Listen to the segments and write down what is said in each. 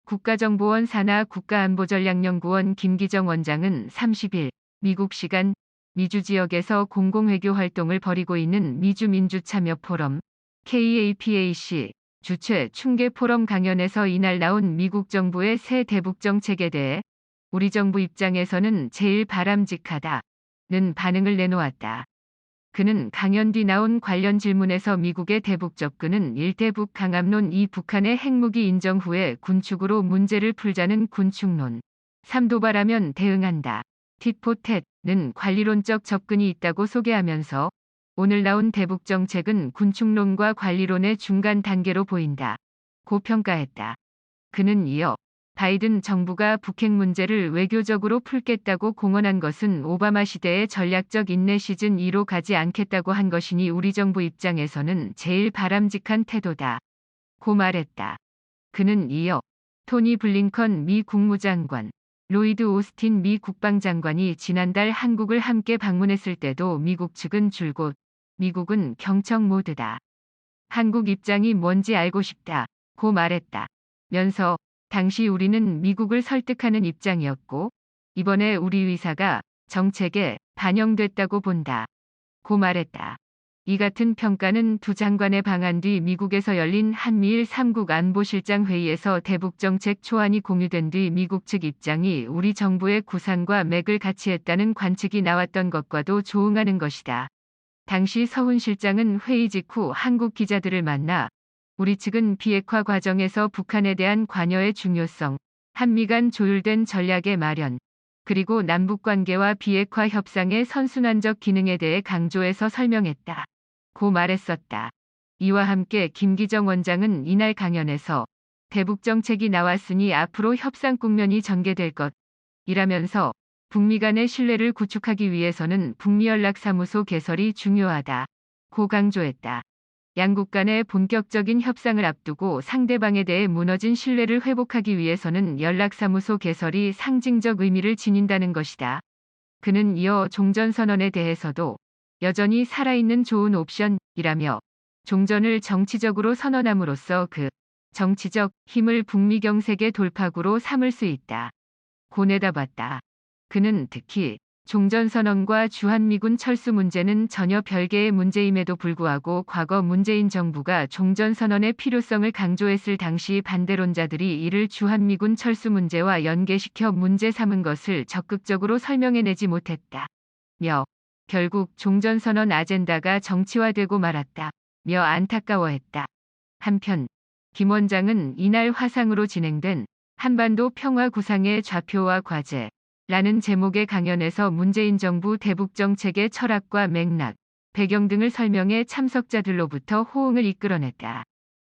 국가정보원 산하 국가안보전략연구원 김기정 원장은 30일 미국 시간 미주 지역에서 공공외교 활동을 벌이고 있는 미주 민주참여포럼 KAPAC 주최 충계포럼 강연에서 이날 나온 미국 정부의 새 대북 정책에 대해 우리 정부 입장에서는 제일 바람직하다는 반응을 내놓았다. 그는 강연 뒤 나온 관련 질문에서 미국의 대북 접근은 일대북 강압론 2 북한의 핵무기 인정 후에 군축으로 문제를 풀자는 군축론 3 도발하면 대응한다. tit-for-tat는 관리론적 접근이 있다고 소개하면서 오늘 나온 대북 정책은 군축론과 관리론의 중간 단계로 보인다. 고 평가했다. 그는 이어 바이든 정부가 북핵 문제를 외교적으로 풀겠다고 공언한 것은 오바마 시대의 전략적 인내 시즌 2로 가지 않겠다고 한 것이니 우리 정부 입장에서는 제일 바람직한 태도다. 고 말했다. 그는 이어 토니 블링컨 미 국무장관, 로이드 오스틴 미 국방장관이 지난달 한국을 함께 방문했을 때도 미국 측은 줄곧 미국은 경청 모드다. 한국 입장이 뭔지 알고 싶다. 고 말했다. 면서 당시 우리는 미국을 설득하는 입장이었고 이번에 우리 의사가 정책에 반영됐다고 본다. 고 말했다. 이 같은 평가는 두 장관의 방한 뒤 미국에서 열린 한미일 3국 안보실장 회의에서 대북정책 초안이 공유된 뒤 미국 측 입장이 우리 정부의 구상과 맥을 같이 했다는 관측이 나왔던 것과도 조응하는 것이다. 당시 서훈 실장은 회의 직후 한국 기자들을 만나 우리 측은 비핵화 과정에서 북한에 대한 관여의 중요성, 한미 간 조율된 전략의 마련, 그리고 남북관계와 비핵화 협상의 선순환적 기능에 대해 강조해서 설명했다. 고 말했었다. 이와 함께 김기정 원장은 이날 강연에서 대북정책이 나왔으니 앞으로 협상 국면이 전개될 것이라면서 북미 간의 신뢰를 구축하기 위해서는 북미연락사무소 개설이 중요하다. 고 강조했다. 양국 간의 본격적인 협상을 앞두고 상대방에 대해 무너진 신뢰를 회복하기 위해서는 연락사무소 개설이 상징적 의미를 지닌다는 것이다. 그는 이어 종전선언에 대해서도 여전히 살아있는 좋은 옵션이라며 종전을 정치적으로 선언함으로써 그 정치적 힘을 북미 경색의 돌파구로 삼을 수 있다. 고 내다봤다. 그는 특히 종전선언과 주한미군 철수 문제는 전혀 별개의 문제임에도 불구하고 과거 문재인 정부가 종전선언의 필요성을 강조했을 당시 반대론자들이 이를 주한미군 철수 문제와 연계시켜 문제 삼은 것을 적극적으로 설명해내지 못했다. 며 결국 종전선언 아젠다가 정치화되고 말았다. 며 안타까워했다. 한편 김 원장은 이날 화상으로 진행된 한반도 평화 구상의 좌표와 과제 라는 제목의 강연에서 문재인 정부 대북정책의 철학과 맥락, 배경 등을 설명해 참석자들로부터 호응을 이끌어냈다.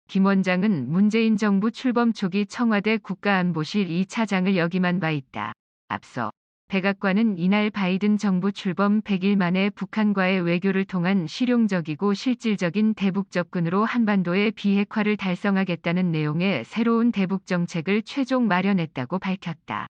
김 원장은 문재인 정부 출범 초기 청와대 국가안보실 2차장을 역임한 바 있다. 앞서 백악관은 이날 바이든 정부 출범 100일 만에 북한과의 외교를 통한 실용적이고 실질적인 대북 접근으로 한반도의 비핵화를 달성하겠다는 내용의 새로운 대북 정책을 최종 마련했다고 밝혔다.